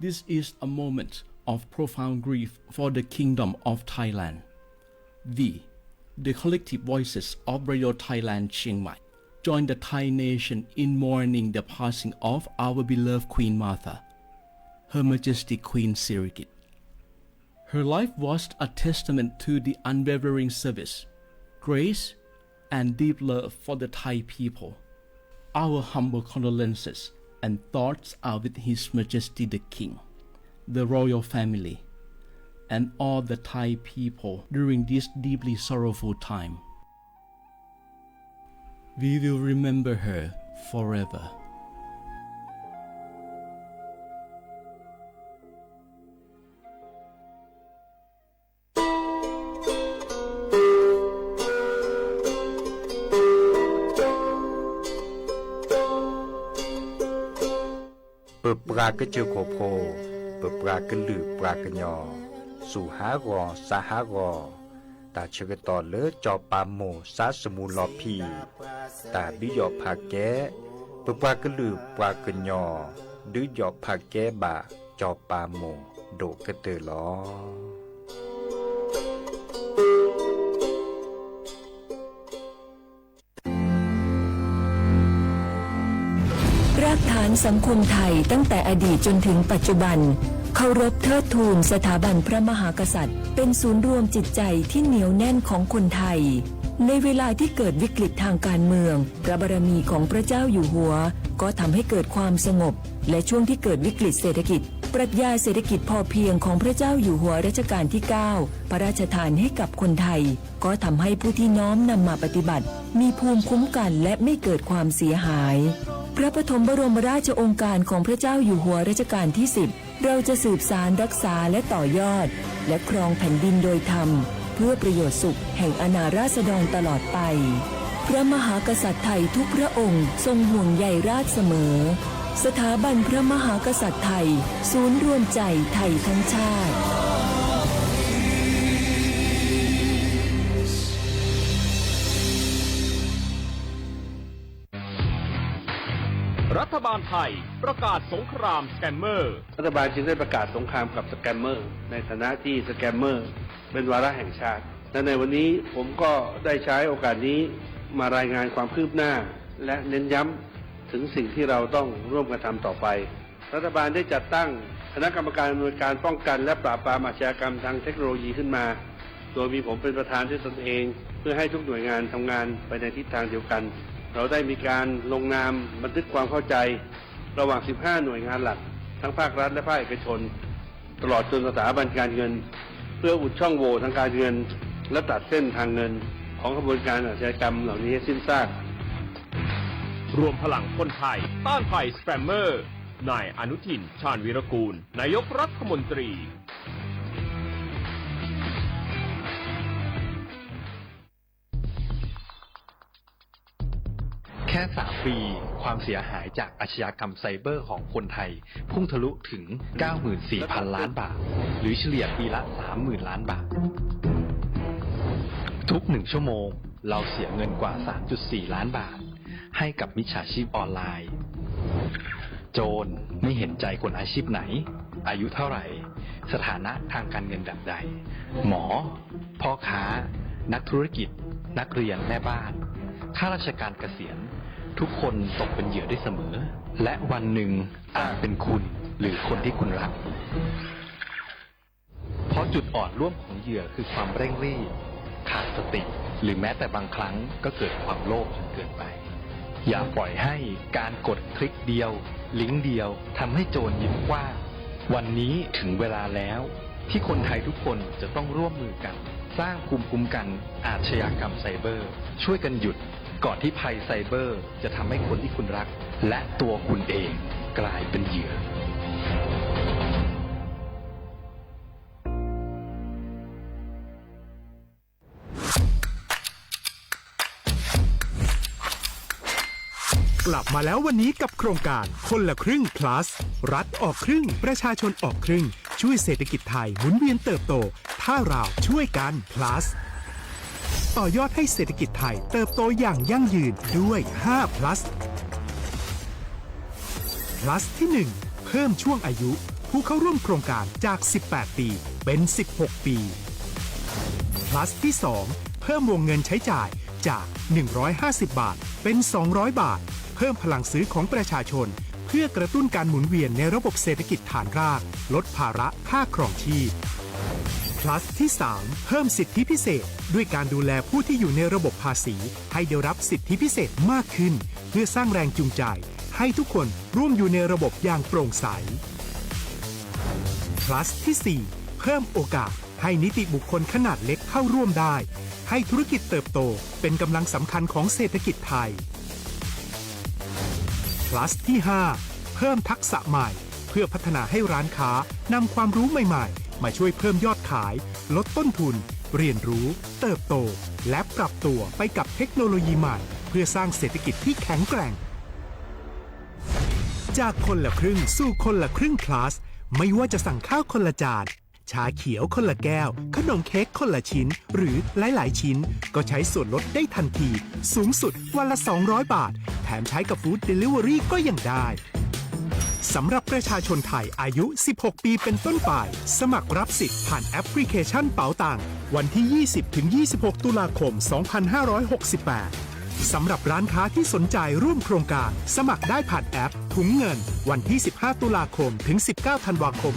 This is a moment of profound grief for the Kingdom of Thailand. We, the collective voices of Radio Thailand Chiang Mai, join the Thai nation in mourning the passing of our beloved Queen Martha, Her Majesty Queen Sirikit. Her life was a testament to the unwavering service, grace, and deep love for the Thai people. Our humble condolences and thoughts are with His Majesty the King, the royal family, and all the Thai people during this deeply sorrowful time. We will remember her forever.ปรากะเจอโคโพปรากะลือปรากะยอสู่หากอสาหากอตาเชกตอเลอจอปามโมสาสมุลอพีตาบิยอภาแกปรากะลือปรากะยอดือยอภาแกบาจอปามโมโดกะเตอลอรากฐานสังคมไทยตั้งแต่อดีตจนถึงปัจจุบันเคารพเทิดทูนสถาบันพระมหากษัตริย์เป็นศูนย์รวมจิตใจที่เหนียวแน่นของคนไทยในเวลาที่เกิดวิกฤตทางการเมืองพระบารมีของพระเจ้าอยู่หัวก็ทำให้เกิดความสงบและช่วงที่เกิดวิกฤตเศรษฐกิจปรัชญาเศรษฐกิจพอเพียงของพระเจ้าอยู่หัวรัชกาลที่ 9พระราชทานให้กับคนไทยก็ทำให้ผู้ที่น้อมนำมาปฏิบัติมีภูมิคุ้มกันและไม่เกิดความเสียหายพระปฐมบรมราชโองการของพระเจ้าอยู่หัวรัชกาลที่ 10เราจะสืบสานรักษาและต่อยอดและครองแผ่นดินโดยธรรมเพื่อประโยชน์สุขแห่งอาณาราษฎรตลอดไปพระมหากษัตริย์ไทยทุกพระองค์ทรงห่วงใยราชเสมอสถาบันพระมหากษัตริย์ไทยศูนย์รวมใจไทยทั้งชาติรัฐบาลไทยประกาศสงครามสแกมเมอร์รัฐบาลจึงได้ประกาศสงครามกับสแกมเมอร์ในฐานะที่สแกมเมอร์เป็นวาระแห่งชาติและในวันนี้ผมก็ได้ใช้โอกาสนี้มารายงานความคืบหน้าและเน้นย้ำถึงสิ่งที่เราต้องร่วมกันทำต่อไปรัฐบาลได้จัดตั้งคณะกรรมการอำนวยการป้องกันและปราบปรามอาชญากรรมทางเทคโนโลยีขึ้นมาโดยมีผมเป็นประธานด้วยตนเองเพื่อให้ทุกหน่วยงานทำงานไปในทิศทางเดียวกันเราได้มีการลงนามบันทึกความเข้าใจระหว่าง 15 หน่วยงานหลักทั้งภาครัฐและภาคเอกชนตลอดจนสถาบันการเงินเพื่ออุดช่องโหว่ทางการเงินและตัดเส้นทางเงินของกระบวนการอาชญากรรมเหล่านี้ให้สิ้นซากรวมพลังคนไทยต้านภัยสแกมเมอร์นายอนุทินชาญวีรกูลนายกรัฐมนตรีแค่3 ปีความเสียหายจากอาชญากรรมไซเบอร์ของคนไทยพุ่งทะลุถึง 94,000 ล้านบาทหรือเฉลี่ยปีละ 30,000 ล้านบาททุก1 ชั่วโมงเราเสียเงินกว่า 3.4 ล้านบาทให้กับมิจฉาชีพออนไลน์โจรไม่เห็นใจคนอาชีพไหนอายุเท่าไหร่สถานะทางการเงินแบบใดหมอพ่อค้านักธุรกิจนักเรียนแม่บ้านข้าราชการเกษียณทุกคนตกเป็นเหยื่อได้เสมอและวันหนึ่งอาจเป็นคุณหรือคนที่คุณรักเพราะจุดอ่อนร่วมของเหยื่อคือความเร่งรีบขาดสติหรือแม้แต่บางครั้งก็เกิดความโลภจนเกินไปอย่าปล่อยให้การกดคลิกเดียวลิงก์เดียวทำให้โจรยิ้มกว้างวันนี้ถึงเวลาแล้วที่คนไทยทุกคนจะต้องร่วมมือกันสร้างภูมิคุ้มกันอาชญากรรมไซเบอร์ช่วยกันหยุดก่อนที่ภัยไซเบอร์จะทำให้คนที่คุณรักและตัวคุณเองกลายเป็นเหยื่อ กลับมาแล้ววันนี้กับโครงการคนละครึ่ง plus รัฐออกครึ่งประชาชนออกครึ่งช่วยเศรษฐกิจไทยหมุนเวียนเติบโตถ้าเราช่วยกัน plus ต่อยอดให้เศรษฐกิจไทยเติบโตอย่างยั่งยืนด้วย5 plus plus ที่ 1 เพิ่มช่วงอายุ ผู้เข้าร่วมโครงการจาก 18 ปีเป็น 16 ปี plus ที่ 2 เพิ่มวงเงินใช้จ่ายจาก 150 บาทเป็น 200 บาท เพิ่มพลังซื้อของประชาชนเพื่อกระตุ้นการหมุนเวียนในระบบเศรษฐกิจฐานรากลดภาระค่าครองชีพ plus ที่ 3 เพิ่มสิทธิพิเศษด้วยการดูแลผู้ที่อยู่ในระบบภาษีให้ได้รับสิทธิพิเศษมากขึ้นเพื่อสร้างแรงจูงใจให้ทุกคนร่วมอยู่ในระบบอย่างโปร่งใส plus ที่ 4 เพิ่มโอกาสให้นิติบุคคลขนาดเล็กเข้าร่วมได้ให้ธุรกิจเติบโตเป็นกำลังสำคัญของเศรษฐกิจไทย plus ที่ 5 เพิ่มทักษะใหม่เพื่อพัฒนาให้ร้านค้านำความรู้ใหม่ๆมาช่วยเพิ่มยอดขายลดต้นทุนเรียนรู้เติบโตและปรับตัวไปกับเทคโนโลยีใหม่เพื่อสร้างเศรษฐกิจที่แข็งแกร่งจากคนละครึ่งสู่คนละครึ่ง plus ไม่ว่าจะสั่งข้าวคนละจานชาเขียวคนละแก้วขนมเค้กคนละชิ้นหรือหลายๆชิ้นก็ใช้ส่วนลดได้ทันทีสูงสุดวันละ200 บาทแถมใช้กับฟู้ดเดลิเวอรี่ก็ยังได้สำหรับประชาชนไทยอายุ 16 ปีเป็นต้นไปสมัครรับสิทธิ์ผ่านแอปพลิเคชันเป๋าตังวันที่ 20-26 ตุลาคม 2568 สำหรับร้านค้าที่สนใจร่วมโครงการสมัครได้ผ่านแอปถุงเงินวันที่ 15 ตุลาคมถึง 19 ธันวาคม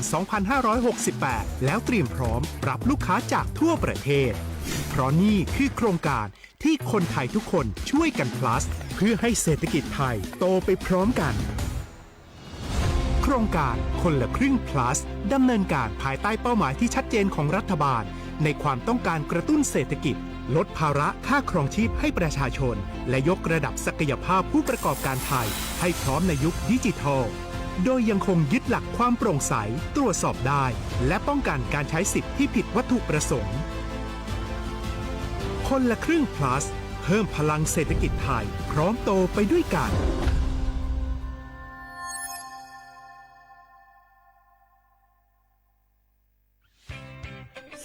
2568 แล้วเตรียมพร้อมรับลูกค้าจากทั่วประเทศเพราะนี่คือโครงการที่คนไทยทุกคนช่วยกัน plus เพื่อให้เศรษฐกิจไทยโตไปพร้อมกันโครงการคนละครึ่ง plus ดำเนินการภายใต้เป้าหมายที่ชัดเจนของรัฐบาลในความต้องการกระตุ้นเศรษฐกิจลดภาระค่าครองชีพให้ประชาชนและยกระดับศักยภาพผู้ประกอบการไทยให้พร้อมในยุคดิจิทัลโดยยังคงยึดหลักความโปร่งใสตรวจสอบได้และป้องกันการใช้สิทธิ์ที่ผิดวัตถุประสงค์คนละครึ่ง plus เพิ่มพลังเศรษฐกิจไทยพร้อมโตไปด้วยกัน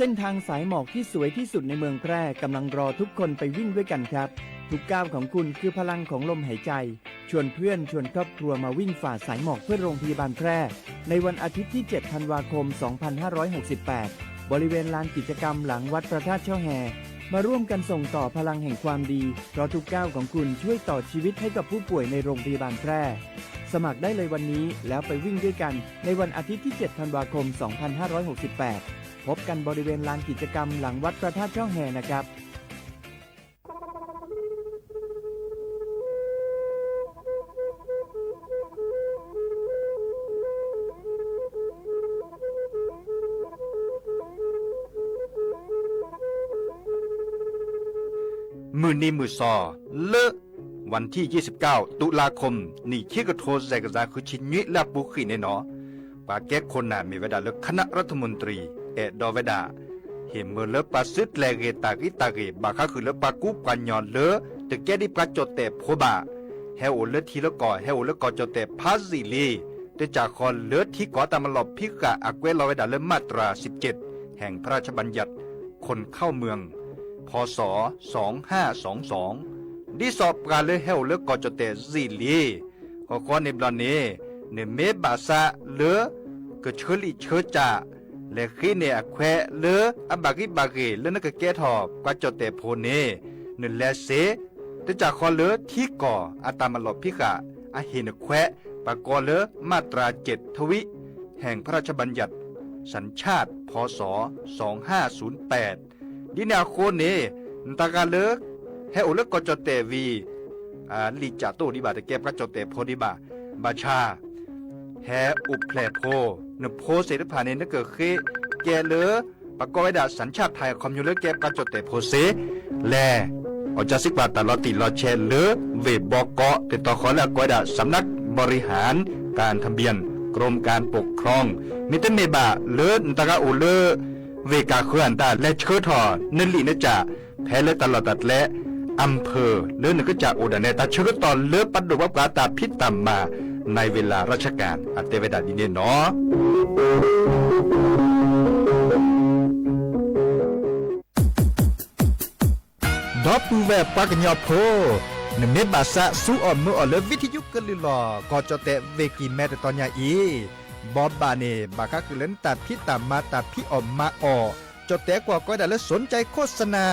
เส้นทางสายหมอกที่สวยที่สุดในเมืองแพร่กำลังรอทุกคนไปวิ่งด้วยกันครับทุกก้าวของคุณคือพลังของลมหายใจชวนเพื่อนชวนครอบครัวมาวิ่งฝ่าสายหมอกเพื่อโรงพยาบาลแพร่ในวันอาทิตย์ที่ 7 ธันวาคม 2568 บริเวณลานกิจกรรมหลังวัดพระธาตุช่อแฮมาร่วมกันส่งต่อพลังแห่งความดีเพราะทุกก้าวของคุณช่วยต่อชีวิตให้กับผู้ป่วยในโรงพยาบาลแพร่สมัครได้เลยวันนี้แล้วไปวิ่งด้วยกันในวันอาทิตย์ที่ 7 ธันวาคม 2568พบกันบริเวณลานกิจกรรมหลังวัดพระธาตุช่อแฮนะครับมือนี้มือซอเลอะวันที่ 29 ตุลาคมนี่คิดกระโทษใจกระจาคือชิ้นนี้และบุขีในหนอปาแก้คนน่ะมีเวลาเลือกคณะรัฐมนตรีดอเวดาเห็นเมื่อเลือกปาซึดแลเกตากิตาเกบาคาคือเลือกปากุปัญญอนเลือแต่แกได้ปาจดแต่โพบาเฮโอเลือทีละก่อเฮโอเลือกก่อจดแต่พาซิลีแต่จากคอนเลือที่ก่อตามมาหลบพิกะอักเวลอเวดาเลือมาตรา 17 แห่งพระราชบัญญัติคนเข้าเมืองพ.ศ. 2522ดิสอบการเลือเฮโอเลือกก่อจดแต่ซิลีขอขอในบลาเนเนเมบาซาเลือกระเชลิเชจ่าและขี้เนอแควเลออบากิบาเกเลนกะแกทอบกว่าจดแต่โพเนนแลเสแต่จากคอเลอที่ก่ออาตามลบพิกะอาหินแควปากอเลอมาตรา 7 ทวิแห่งพระราชบัญญัติสัญชาติพ.ศ. 2508ดินาโคเนตากาเลอเฮโอเลกอจดแต่วีลิจาโตดิบาตะแกบกะจดแต่โพดิบาบาชาแฮอุแพลโพนโพเสดผ่านเนเกิดคือแกเลอประกอบไว้ดาสัญชาติไทยคอมมิวนิสต์แกการจดแต่โพเสแลอจาสิกว่าตลอดติลอแชเลอเวบอกเกาะติดต่อขอและกอยดาสำนักบริหารการทะเบียนกรมการปกครองมิตรเมบาเลอตะกะอุเลอเวกาเคลื่อนตาและเชิดถอนั่นลีนะจ่าแพ้เลตลอดตัดและอำเภอเลือนก็จากอุดรเนตาเชิดตอนเลือปัดดูว่าปลาตาพิษตามมาในเวลาราชการอัตเตเวดาดินเนเนาะดอปูแวปากญอโพนเมบาซะสู้อ่อนมืออ่อนเลวิทยุกันลิลอก็จะเตะเวกีแม่ตอนยาอี บอบบาเนบาคักคือเล่นตัดพี่ตามมาตัดพี่ออมมาออจดแต่กว่าก็ได้และสนใจโฆษณา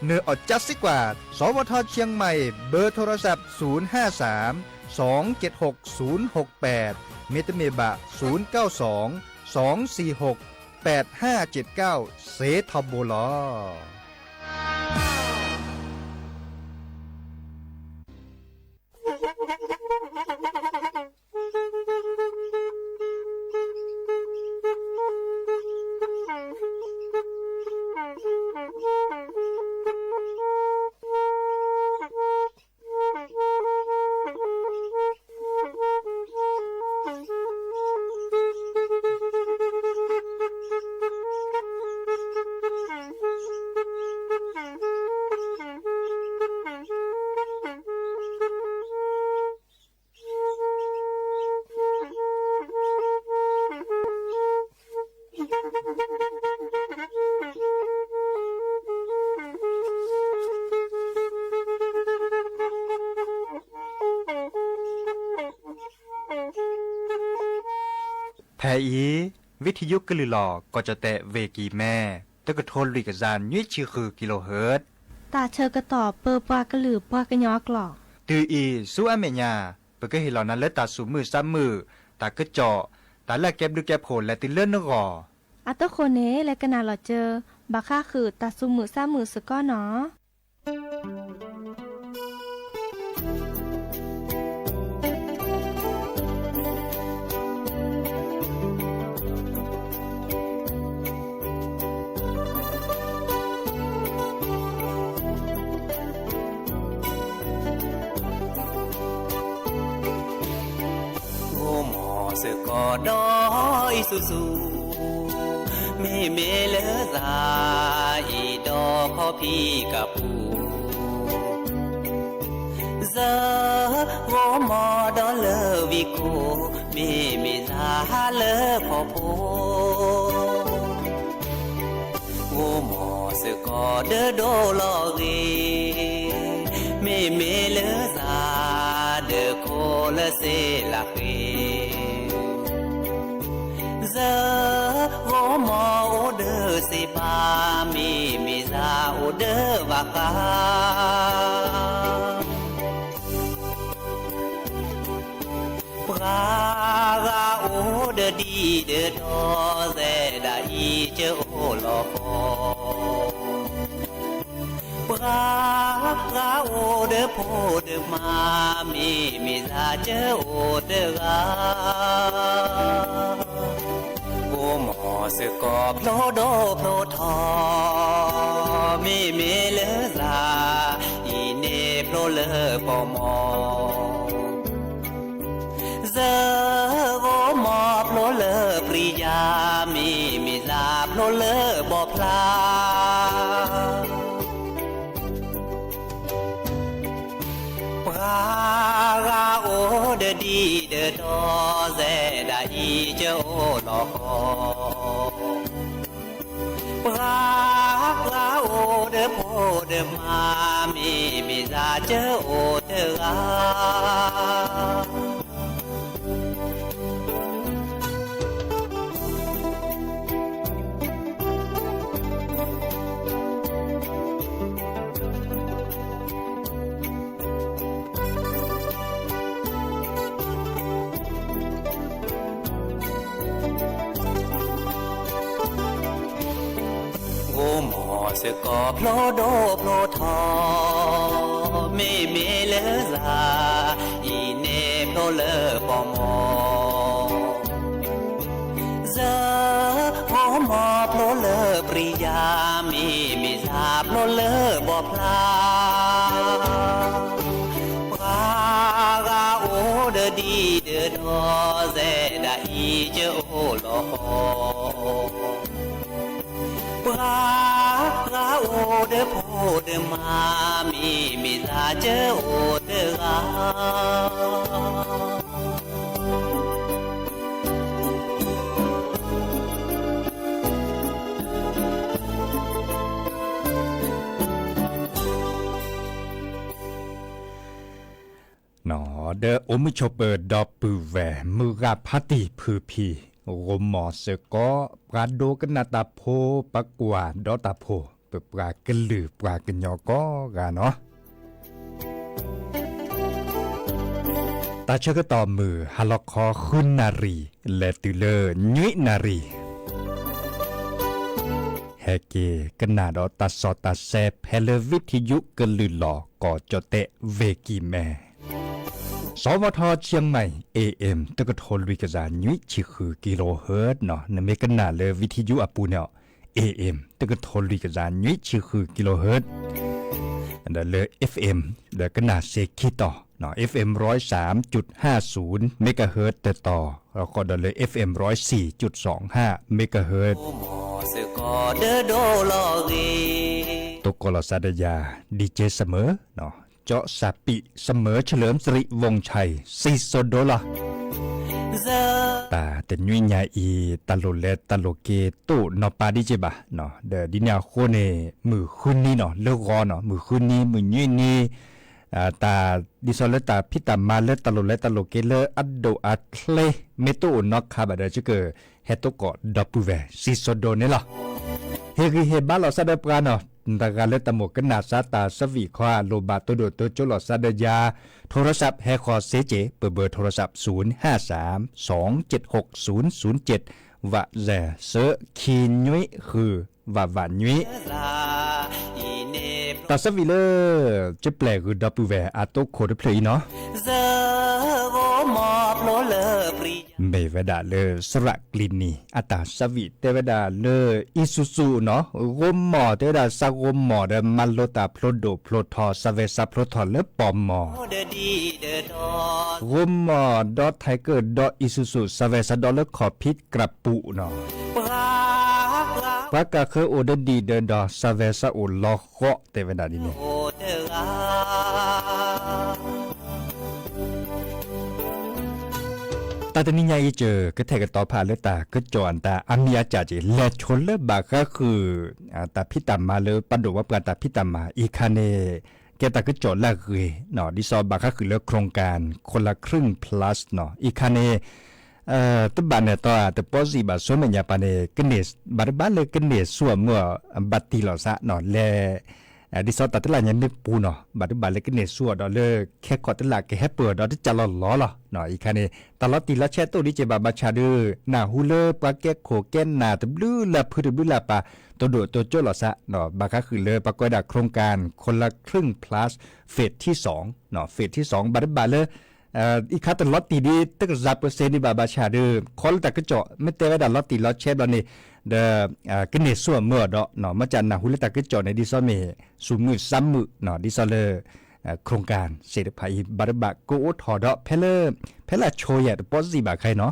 เนื้ออดจัดสิกว่าสวทเชียงใหม่เบอร์โทรศัพท์053-276-068เมตรเมบะ092-246-8579เซทอโบลอแพอีวิทยุกลือหลอก็จะแตะเวกีแม่ตะกะโทนลิกะจานยุ้ยชื่อคือกิโลเฮิรตซ์ตาเชอกระตอบเปอปากระหลือปากระยอกหลอกตืออีสู้อเมญาเปก็เห็นเหล่านั้นและตาสูมือซ้ำมือตากระเจาะตาแลกแก็บดูแก็บโผลและติเลื่อนนกออัตโคเนและกะนาหลอเจอบาค่าคือตาสูมือซ้ำมือสก้อเนาะสึกก็ดอยสู้เมเมเลซาอีดอขอพี่กับผู้เจอโวมอดอเลวิโกเมเมซาเลพอโพโวมอสึกก็เดอโดลอเกเมเมเลซาเดอโคเลเซลาเกgiờ vô mò ô đơ se ba mi ra ô đơ và ca pra ga ô đơ đi đơ đo ze da y chơ ô lo pra ga ô đơ po đơ ma mi ra chơ ô đơ gaหมอสึกก็โผล่โดโผล่ทอมีเมเลซาอีเนโผล่เลปอมอเจอโวหมอโผล่เลปริยามีซาโผล่เลบอพลาปราโอเดดีเดดอเซดาอีเจโอลอคอปราโอเดโพเดมามีซาเจโอเดอาสึกก็โผล่โดโผล่ทอเมเลซาอีเนโผล่เลปอมอเจอโวหมอโผล่เลปริยามีซาโผล่เลบอพลาปราโอเดดีเดดอเซดาอีเจโอลอปราโอเดโพเดมามีซาเจโอเดอาใน นอเดอโอมิชเปอร์ดอปือแวมือกับพัติพือพีโรมอเสก็ปราโดกันนาตาโพปะกวาดอตาโพเปปรากะลือปรากะญอก็กะเนาะตาเชก็ต่อมือฮาลอกคอขึ้นนารีและตุเลยุยนารีแฮเกกันนาดอตาสอตาแซเพลวิทยุกะลือหลอก่อจเตเวกีแมสวทเชียงใหม่ AM ตะกะโทลุยกะจายุยชิคือกิโลเฮิรตซ์เนาะนเมกันนาเลวิทยุอปูเนาะ AM ตะกะโทลุยกะจายุยชิคือกิโลเฮิรตซ์อันเดเล FM เดกันนาเซคิต่อเนาะ FM 103.50 เมกะเฮิรตซ์ต่อแล้วก็เดเล FM 104.25 เมกะเฮิรตซ์ตกกลสัตยาดีเจเสมอเนาะเจาะสาปิเสมอเฉลิมสิริวงชัย$4ตาแต่ยุยญาอีตะโลเลตะโลเกตุนอปาดิเจบะเนาะเดดิญาโคเนมือคืนนี้เนาะเลิกรอเนาะมือคืนนี้มือยุยนี้ตาดิซอเลตาพิตามาเลตะโลเลตะโลเกเลอัดโดอัดเลเมตุนอกคาบะเดจิเกเฮตโกดับปูเว$4เนี่ยล่ะเฮกิเฮบาลอซาเดปราเนาะตากาเลตะโมกันนาซาตาสวีควาโลบาโตโดโตโจลอซาเดยาโทรศัพท์แฮคอเซเจเบอร์โทรศัพท์0532760007วะแซเซคีนุยคือวะวะนุยตาสวีเลจะแปลคือดับเวอาโตโคดเพลย์เนาะเมเวดาเลสระกลินีอัตาสวิเตเวดาเลอิซุซุเนาะกมหมอเตดาสกมหมอเดมัลโลตาพลโดพลทอสเวซาพลทอเลปอมหมอกมหมอดอทไทเกอร์ดออิซุซุสเวซาดอเลขอพิษกระปุเนาะปากาเคอโอเดดีเดดอสเวซาอุลอโคเตเวดาดิเนตาตนิยายเจอกระแทกต่อผ่าเลตาก็จอนตาอามีอาจารย์และชนเลบาก็คือตาพิตามาเลปันโดว่าปตาพิตามาอีคาเนแกตาก็จอดละคือเนาะดิซอบาก็คือเลือกโครงการคนละครึ่ง plus เนาะอีคาเนตบานเนี่ยต่อแต่ปอสิบาสวนมันยาปาเนกเนสบาร์บาเลกเนสส่วนเมื่อบัตติลอซะเนาะแลดิซอตัดตลาดยันไม่ปูเนาะบัดบาเลกเนสัวดอเลแค่กอดตลาดแค่เปิดดอที่จะล้อเนาะอีกคันนี้ตลอดตีละแช่ตู้ดิเจบาบาชาดือหน้าฮูเลปลาแก้โขแก้นหน้าตบลื้อละพื้นบลื้อละปะตัวโดตัวโจลอซะเนาะบาคาคือเลยปะกอยดักโครงการคนละครึ่ง plus เฟสที่2เนาะเฟสที่2บัดบาเลอีกคัตลอดตีดีตั้ง10%นี่บาบาชาดือคอลตะกระเจาะไม่เตวดาลอดตีลอดแช่บอนี่เดกเนสัวเมื่อดอเนาะมาจากนาหุลตะกระเจาะในดิซอเมสูมือซ้ำมือเนาะดิซอเลโครงการเศรษฐภัยบาร์บะโกโอทอดอเพลโชยะปอสิบาใครเนาะ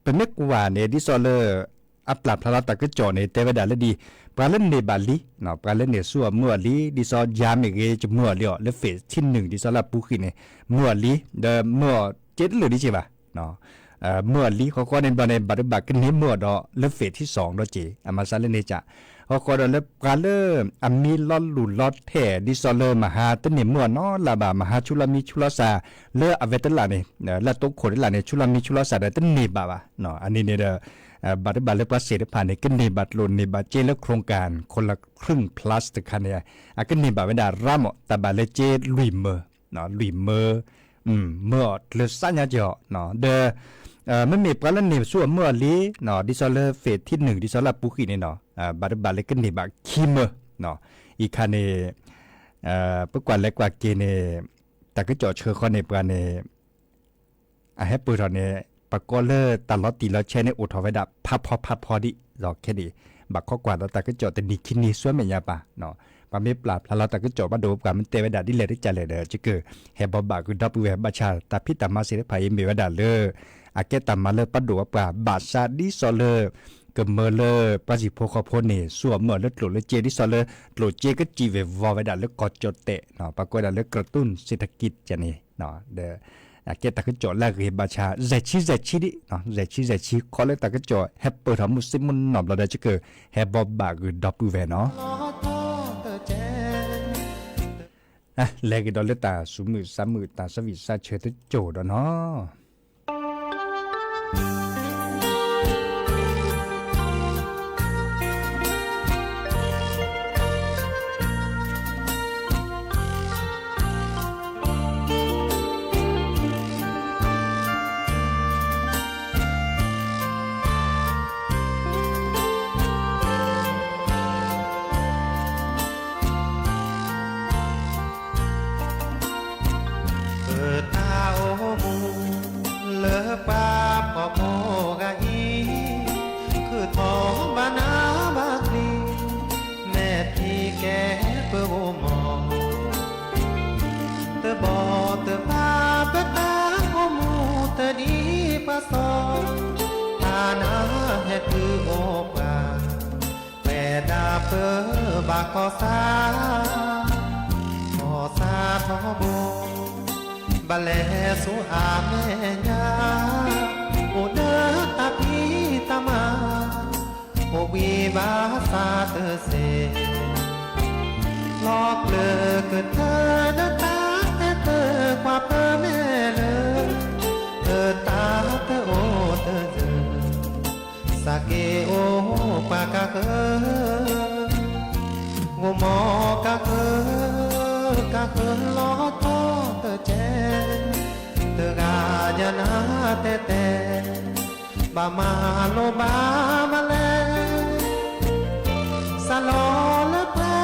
เป็นเมกว่าเนี่ยดิซอเลอัปลาพลาตะกระเจาะในเตวดาเลดีปลาเล่นในบาลีเนาะปลาเล่นในสัวเมื่อลีดิซอยามเกจะเมื่อเลียวและเฟสที่1ดิซอลาปูขินเนี่ยเมื่อลีเดเมื่อ7หรือดิใช่ป่ะเนาะเมื่อลีเขาก็ในบาในบัตรบักกันนี้เมื่อดอเลือเฟสที่2ดอเจอามาซาเลเนจ่าเขาก็ดอเลือกาเลอามีลอดหลุดลอดแท่ดิซอเลมหาตเนเมื่อเนาะลาบามหาชุลามิชุลาซาเลืออเวตลาเนี่ยละตกโคดลาเนี่ยชุลามิชุลาซาได้ตเนบาเนาะอันนี้เนี่ยบัตรเลประเสริฐผ่านในกันเนบัตรลุนในบัตรเจและโครงการคนละครึ่ง plus ตะคันเนี่ยกันเนบัตรเวดารามตาบัตรเลเจลุยเมอเนาะลุยเมอเมื่อเลสัญญาเจาะเนาะเดไม่มีปลาเล่นเนี่ยส่วนเมื่อลีเนาะดิซอลเฟสที่1ดิซอลปุกิเนี่ยเนาะบัตรเลกันเนบัตรคีเมอเนาะอีคันเนี่ยประกวดเล็กกว่าเกเนี่ยแต่ก็เจาะเชื่อข้อในปลาเนี่ยให้เปิดตอนเนี่ยปก็เลตลอดตีแล้วแช่ในอุทวดาพับพอดิหลอกแค่ดีบักข้อกว่าเราแต่ก็เจาะแต่ดีคินีส่วนเมียป่ะเนาะปาไม่ปราบเราแต่ก็เจาะมาดูกว่ามันเตวดาดิเลได้ใจเลยเด้อจะเกิดแฮบบบักคือดับเวบาชาแต่พิตามาเสด็จภัยเมียวดาเลอาเกตามาเลปัดดูว่าปราบาชาดิซอเลก็เมื่อเลปาจิโพคอโพเนส่วนเมื่อเลตโหลเลเจดิซอเลโหลเจก็จีเววอเวดาเลกอดจดเตะเนาะปากดาเลกระตุ้นเศรษฐกิจจะนี่เนาะเด้อเกตาก็จ่อแลกเฮบาชาเจชิดิเนาะเจชิคอเลตาก็จ่อแฮปเปอร์ทำมุสลิมนอบเราได้จะเกิดแฮบบอบบาคือดับเวเนาะ แลกดอลเลตาสุมือสามมือตาสวิตซาเชตโจดเนาะบาก็ซาขอซาทอโบบาแลสุอาแม่ยาโอเดตาพีตามาโอวีบาซาเตเซลอกเลอเกิดเธอเดตาเธอความเธอแม่เลยเธอตาเธอโอเธอเธอสาเกโอปากาเกงมอกะเกล้อทอเตเจเตกาญานาเตเตบามาโลบามาเลสลอเลพา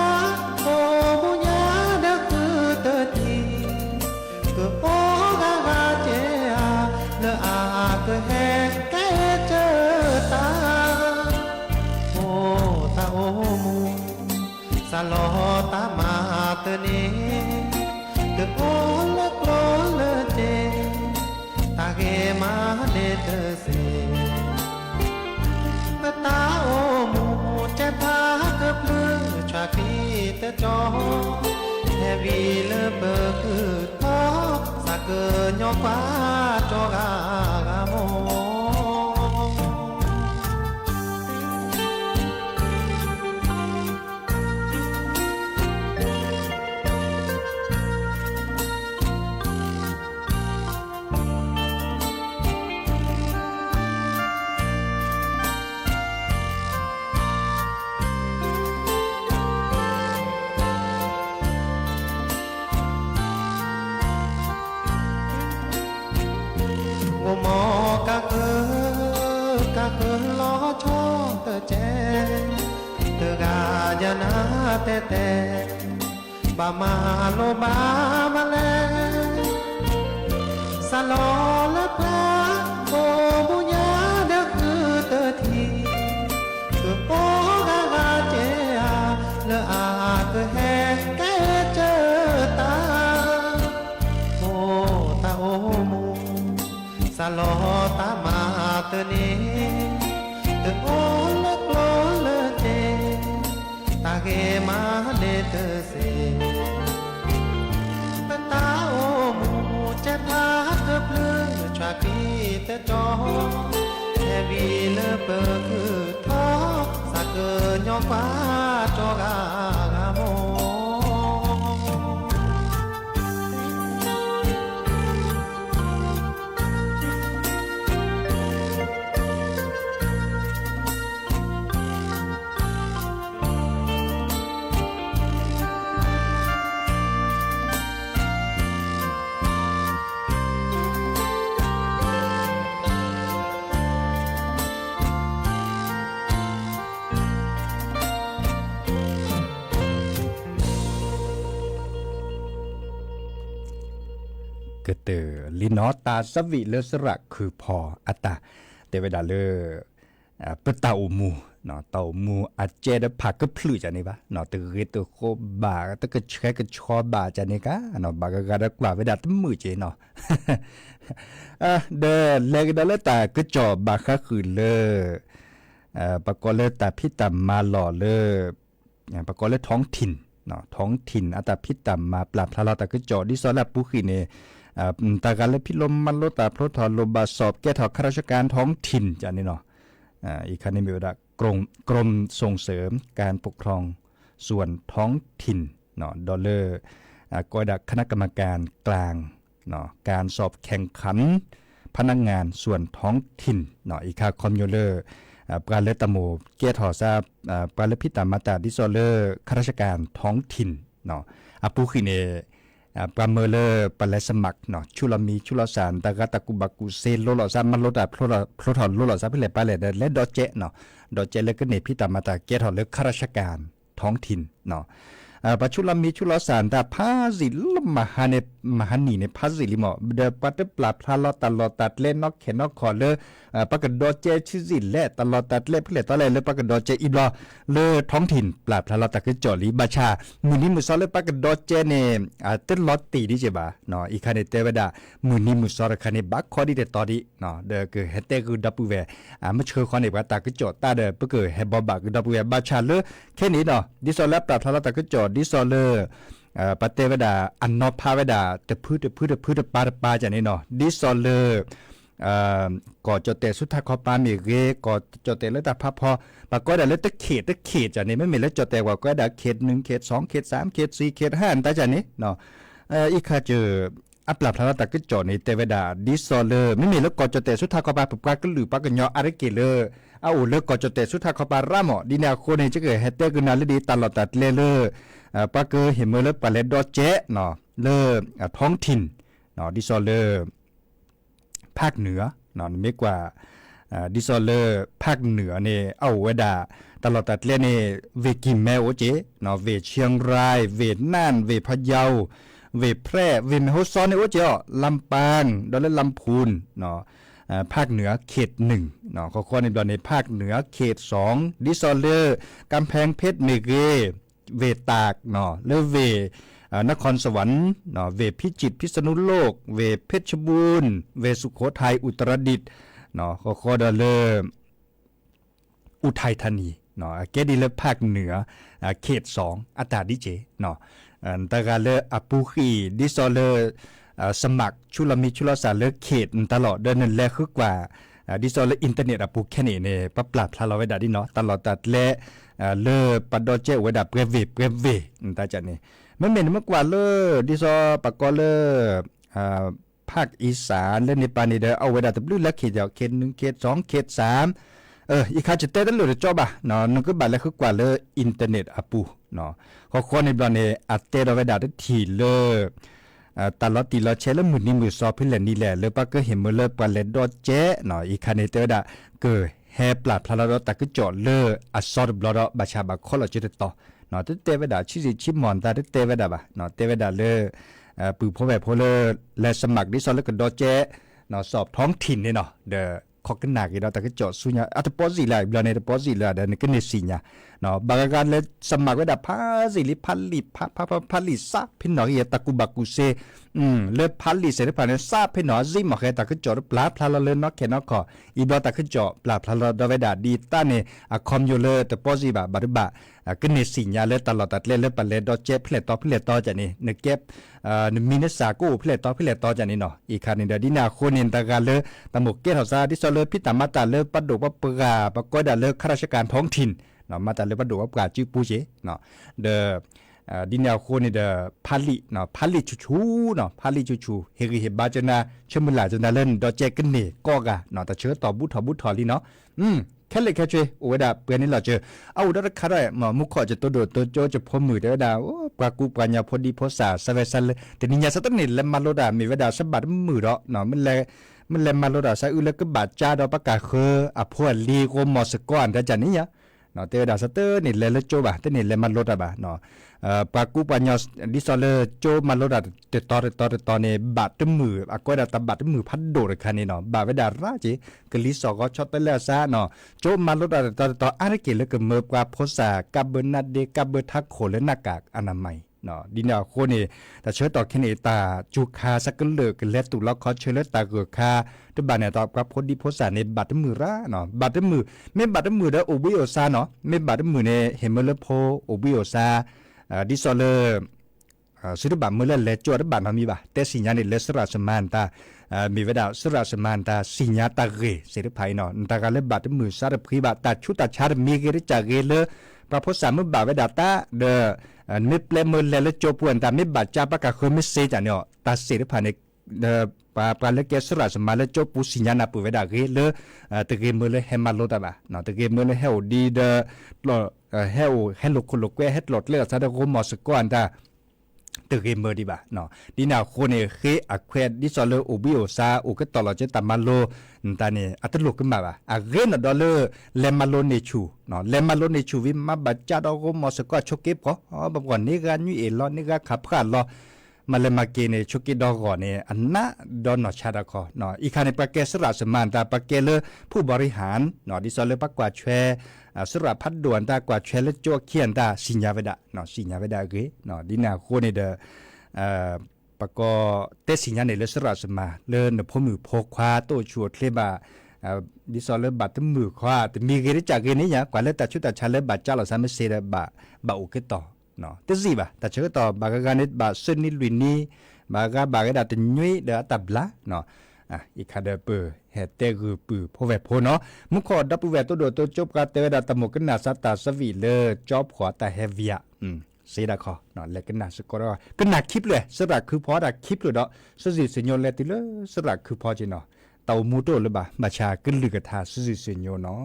โอบุญาเดคือเตทีก็โอกะกาเจอาเลอาก็แหกแกเจอตาโอตาโอมูสลอตามาเตเนเตโอละโกลละเจตาเกมาเดเตเสเปตาโอมูเจพาเกเพลชาคีเตจอเฮวีเลเบคือทอสักเกญอกว่าจอกากาโมมอกะเกล้อชอเตเจเตกาญานาเตเตบามาโลบามาเลสลอละพาโอบุญาเดคือเตทีคือโอกะกาเจอาเลอาคือแหกแกเจอตาโอตาโอมูสลอตามาเตเนเตโอละโกลละเจตาเกมาเดเตเสปตาโอมูเจพาเกเพลชาคีเตจอเฮวีเลเปคือทอสักเกญอกว่าจอกากาโมกเตอลินอตาสวิเลสระคือพออัตตาแต่เวลาเลเปตาอูมูเนาะเตามูอาเจดผักก็พลือจานี่ปะเนาะตะเกตโคบาตะกะแชกะชอบาจานี่กะเนาะบากะกะกว่าเวลาตมือเจเนาะเดเลกดอลตาก็จอบาคะคือเลปะกอเลตาพิตามาหล่อเลปะกอเลท้องถิ่นเนาะท้องถิ่นอัตพิตามาปราบพลาตาก็จอดิซอลาปุขีเนตาการและพิลมมันโลตาพรทอโลบาสอบแก้ถอข้าราชการท้องถิ่นจานี่เนาะอีกคันนี้มีว่ากรมส่งเสริมการปกครองส่วนท้องถิ่นเนาะดอลเลอร์ ก็ได้คณะกรรมการกลางเนาะการสอบแข่งขันพนักงานส่วนท้องถิ่นเนาะอีกาคอมยูเลอร์ปราเลตโมเกียร์ถอซาปราเลพิตามาตาดิซอเลอร์ข้าราชการท้องถิ่นเนาะอาปูคิเนปราเมเลอร์ปราเลสมักเนาะชุลมีชุลสารตากาตะกุบักุเซโลลอซามันโลดาโพลถอนโลลอซาเปเลปาเลและดอเจเนาะดอเจเลก็เนพิตามาตาเกียร์ถอเลอข้าราชการท้องถิ่นเนาะปัจจุบันมีชุลสารแต่พาสิลมหานีในพาสิลิมอเดปัตปลาพลาลอตลอดตัดเล่นนอกเขนนอกขอเลปากดอเจชิสิเล่ตลอดตัดเล่เพื่อตอนแรกเลยปากดอเจอีบลอเลท้องถิ่นปลาพลาลอตัดคือจอลีบาชามือนี้มือซอเลยปากดอเจเนเต้นลอตตีดิเจบาเนาะอีคันเตเวดามือนี้มือซอคันบักคอดีเดตอดีเนาะเดคือเฮเตคือดับเวมาเชื่อคอนเนบตาคือจอตาเดเพื่อคือเฮบอบาคือดับเวบาชาเลแค่นี้เนาะดิซอลแล้วปลาพลาลอตัดคือจอดิซอเลปเตเวดาอันนอพาเวดาแต่พืชปาจานี่เนาะดิซอลเลอร์ก่อจเตสุทธาคอปามีเกก่อจเตเลตาพาพอปก็ได้เลตเขตจานี่ไม่มีเลจเตว่าก็ได้เขต1เขต2เขต3เขต4เขต5ตาจานี่เนาะอีกค่ะเจออัปลาพลาตะกึจอนี่เตเวดาดิซอลเลอร์ไม่มีเลก่อจเตสุทธาคอปาปกก็หรือปากญออาริเกเลอร์เอาเลก่อจเตสุทธาคอปารามอดินาโคเนจะเกิดเฮเตกุนาลดีตลอดตัดเลเลอร์ปากเห็นเมื่อเลปาเลดอเจเนาะเลท้องถิ่นเนาะดิซอลเลอร์ภาคเหนือเนาะไม่กว่าดิซอลเลอร์ภาคเหนือเนี่ยเอาเวดาตลอดตัดเลเนี่ยเวกิมแมโอเจเนาะเวเชียงรายเวน่านเวพะเยาเวแพร่เวแม่ฮ่องสอนเนี่ยโอเจลำปางดอลลำพูนเนาะภาคเหนือเขต1เนาะข้อในในภาคเหนือเขต2ดิซอลเลอร์กำแพงเพชรเมเกเวตากเนาะเลเวนครสวรรค์เนาะเวพิจิตรพิษณุโลกเวเพชรบูรณ์เวสุโขทัยอุตรดิตถ์เนาะข้อดอลเลอร์อุทัยธานีเนาะเกดิเลภาคเหนือเขต2อัตตาดิเจเนาะตากาเลอปูขีดิซอลเลอร์สมัครชุลมีชุลสารเลเขตตลอดเดินนั่นแหละคือกว่าดิซอลเลอินเทอร์เน็ตปูแค่นี้เนี่ยปรับพลาเราไว้ได้ดิเนาะตลอดตัดและเลปัดดอเจไว้ได้เปรเวตาจันนี่มันเป็นเมื่อกว่าเลดิซอปากกอเลภาคอีสานและในปานีเดเอาไว้ได้แต่บลื้อและเขตเขต1เขต2เขต3อีกข้าจะเต้นเลยจอบอ่ะเนาะนั่นก็บัดแล้วคือกว่าเลอินเทอร์เน็ตปูเนาะข้อในบลอนเนี่ยอัดเต้เอาไว้ได้ทีเลตลอดตีเราใช้แล้วมือนี้มือซอเพื่อนนี่แหละเลยปะก็เห็นมือเลยปลาเล็ดดอเจ๊เนาะอีกคันในเตอร์ดะเกิดแฮปลาพลาดอตะก็จอดเลยอัดซอดบลอดบาชาบาข้อเราจะต่อเนาะเตเวดาชิมอนตาเตเวดาบะเนาะเตเวดาเลยปือพ่อแบบพ่อเลยและสมัครดิซอแล้วก็ดอเจ๊เนาะสอบท้องถิ่นเนี่ยเนาะเดอขอกันหนักอีกแล้วแต่ก็จอดสุญญาอัตปอสิเลยบลอในอัตปอสิเลยเดนก็เนสิญญาเนาะบางการเลยสมัครไว้ดับพาสิลิพัลลิซาพินหน่อยตะกุบักุเซเลยพัลลิเสร็จผ่านซาพินหน่อยซิมาแค่ตะก็จอดปลาพลาเลยนอกแค่นอกขออีบอตะก็จอดปลาพลาดไว้ดับดีต้าเนี่ยคอมยูเลอร์แต่ปอสิบะบาริบะก็เนสิญญาเลยตลอดตัดเลยปัลเลดอเจ็บเพลตต่อจากนี้นึกเก็บมินสากูเพลตต่อจากนี้เนาะอีกคันนึงเดี๋ยวดินาโคเนนตะการเลยตะหมกเกตหัวซาดิซอเลยพิตามาตาเลยปัดดุปะปกาปะก้อยดาเลยข้าราชการท้องถิ่นเนาะมาตาเลยปัดดุปะปกาจื้อปูเจเนาะเดดินาโคเนเดพัลลิเนาะพัลลิชูเนาะพัลลิชูเฮริเฮบาจนาชมุลาจนาเล่นดอเจกันเนก็กะเนาะแต่เชื้อต่อบุทอลีเนาะแค่เลยแค่ช่วยโอ้ดาเปลี่ยนนี่เราเจอเอาดักคาได้มามุขขอจะตัวโดดตัวโจจะพอมือเด้อดาโอ้ปลากูปลาญาพอดีพอสาสเวสันเลยแต่นิยาสตันนี่แล้วมาโลดามีเวดาสบัดมือเนาะเนาะมันเลยมาโลดาซะแล้วก็บาดจ้าดอปากาเคพวลีโกมอสก้อนแต่จันนี่ยะเนาะเตดาสเตอร์นี่เลยโจบะแต่นี่เลยมาโลดาบะเนาะปากูปัญญาดิซอเลโจมาโลดาเตตอเนี่ยบาดมืออะก็ดาตบาดมือพัดโดดคันนี่เนาะบาเวดาราจิกลิสอก็ช็อตไปแล้วซะเนาะโจมาโลดาตออะไรเกลก็เมื่อกว่าโพสากับเบนัดเดกับเบทักโคและหน้ากากอนามัยเนาะดินาโคนี่แต่เชื้อต่อแค่นี้ตาจูคาสักเลิกและตุลคอเชื้อตาเกือคาที่บ้านเนี่ยตอบกับพอดีโพสาในบาดมือระเนาะบาดมือไม่บาดมือเด้อโอบิโอซาเนาะไม่บาดมือเนี่ยเฮมเมลโพโอบิโอซาดิซอเลสุดบามือเล่นและจวดบามีบ่าแต่สิญญาณเลสราสมานตามีเวลาสราสมานตาสิญญาตาเกเสด็จภายเนาะตาการเล่นบาดมือสารพีบาตัดชุดตัดชาดมีเกริจากเกเล ประพุทธสามมือบาเวดาตาเดมิเปลมือเลโจปวนตามิบาจาปะกะคือมิเซจานเนาะตาเสรผ่านในปาเลเกสระสมาเลโจปูสิญานาปูเวดาเกเลตะเกมือเลเฮมาโลตาบะเนาะตะเกมือเลเฮวดีเดเฮวเฮลุคุลุกเวเฮดลดเลซาดะโกมอสกอนตาตะเกมือดีบะเนาะดีนาโคเนเคอะแควดดิซอเลโอบิโอซาโอก็ตลอดจะตามาโลตาเนี่ยอัตลุกขึ้นมาบะอะเกนดอเลเลมาโลเนชูเนาะเลมาโลเนชูวิมาบัจจาดโกมอสกอชเก็บก็บางวันนี้ก็นี่เอลอนี่ก็ขับขาดลอมาเลมาเกเนชุกิดอกอเนี่ยอันน่ะดอนนอชาดาคอเนาะอีกคันในประเกศราสมานตาประเกเลผู้บริหารเนาะดิซอเลปักกว่าแชสระพัดด่วนตากว่าแชเลโจเคียนตาสิญญาเวดาเนาะสิญญาเวดาเกเนาะดินาโคเนเดปกเตสิญญาในเลสระสมาเลนพมือพกควาโตชัวเคลบาดิซอเลบัตมือควาแต่มีเกริจากเกนี้เนี่ยกว่าเลตาชุตาชาเลบัตจ้าเราสามเสดบาอุกต่อเนาะแต่สิบะแต่เชื่อต่อบางการนี้บาเซนิลุยนีบางการดัดยุยเดอตับละเนาะอีกคาเดเปอร์เฮเตคือปือพอเวพเนาะมุขอดับเวตัวโดตัวจบกาเตวดาตมกันนาสตาสวีเลจอบขวาแต่เฮเวียเสดาคอเนาะเล็กกันนาสกอร์กันนาคลิปเลยสระคือพอดักคลิปเลยเนาะสจิสิญญเลติเลสระคือพอจีเนาะเตามูโตเลยบ่มาชาขึ้นลือกระทาสจิสิญญเนาะ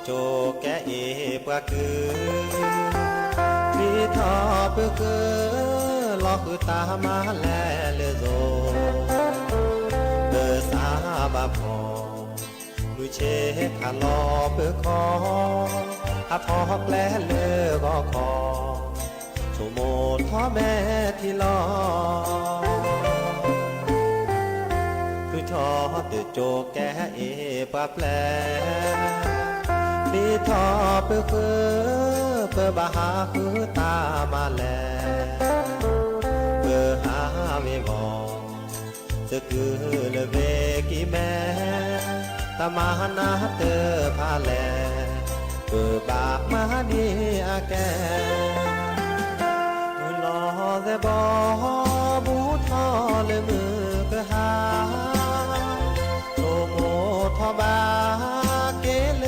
โจแกเอปะคือมีทอเปคือลอคือตามาแลเลโซเบอสาบาพอมือเชขาลอเปคออาพอกแลเลก็คอโชโมท้อแม่ที่ลอคือทอเตโจแกเอปะแปลมีทอเปื้อเปื้อบาหาคือตามาแลเปื้อหาไม่มองจะคือเลเวกิแม่ตามานาเตอพาแลเปื้อบามาดีอาแกมือลอแต่บอบูทอเลยมือก็หาโตโมทอบาเกเล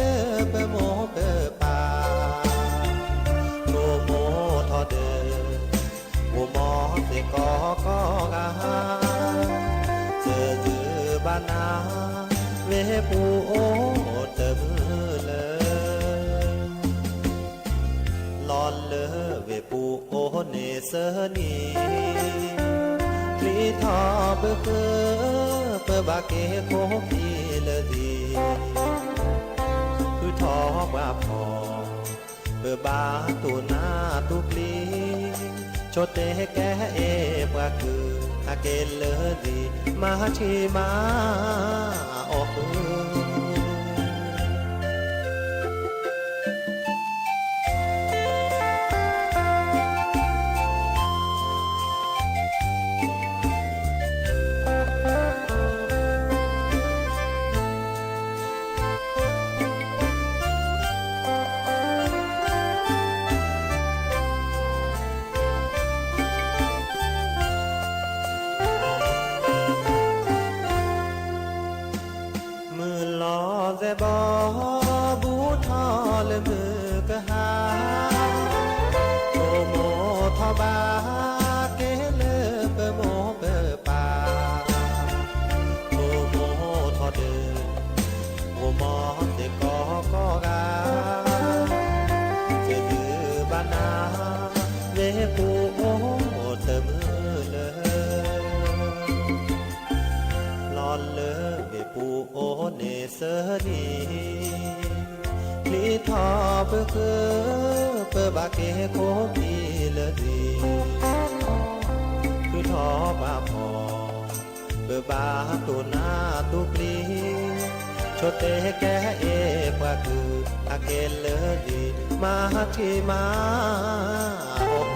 เปโมเปปาโลโมทอเดโวมอเสกอกอกาเจอจือบานาเวปูโอเตมเลยลอนเลเวปูโอเนเสนีพลีทอเปเปบาเกโคพีเลดีคือทอบาพอเบบาตูนาตุปลีโชเตแกเอปะคืออาเกเลดีมาชีมาออกบอบูทอเลมือกะหาโอโมทอบาเกเลเปโมเปปาโอโมทอเดโอมอเตกอกอกาเจดือบานาเวปูโอเตมือเลยลอนเลเวปูโอเนเสนีพลีทอเปื้อเปื้อบาเกโคพีเลดีคือทอบาพอเปื้อบาตูนาตุปลีโชเตแกเอปะคืออาเกเลดีมาที่มาออก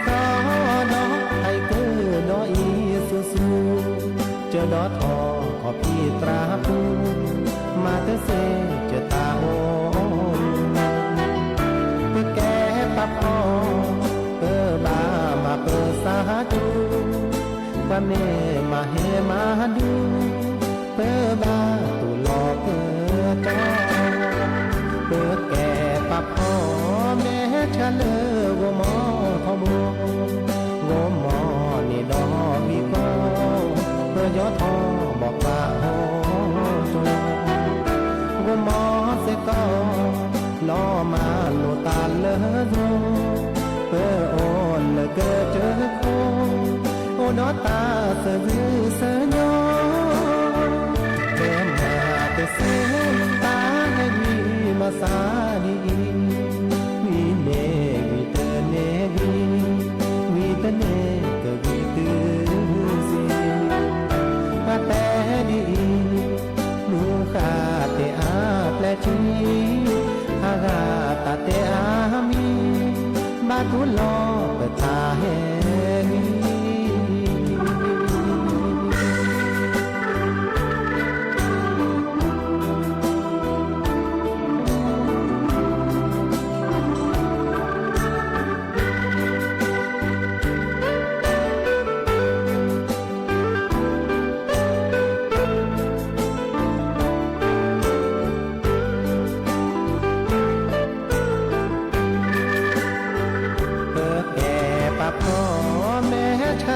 ตอดอไทเกอร์ดออีสูสูเจอดอทอขอพี่ตราปูมาเตเซเจอตาโอเพื่อแก้ปับออเพื่อบามาเปิดสาจูว่าเมมาเฮมาดูเพื่อบาตุลอเพื่อจอเพื่อแก่ปับออแม่ชะเลวมอทบงมมอนี่ดอมีก็เพื่อยอทอบอกว่าโหจงมอเสก็ลอมาโลตาเลอโซเพื่อโอนเลเกอเจอโคโอดอตาเสือเสือยอเดิมมาเตเสตาให้มีมาสาดีวีเนวีเตเนวีเตเนก็วีเตซีมาแต่ดีลูขาเตอาแปลชีอากาตาเตอามีบาตุลอเปตาเฮนี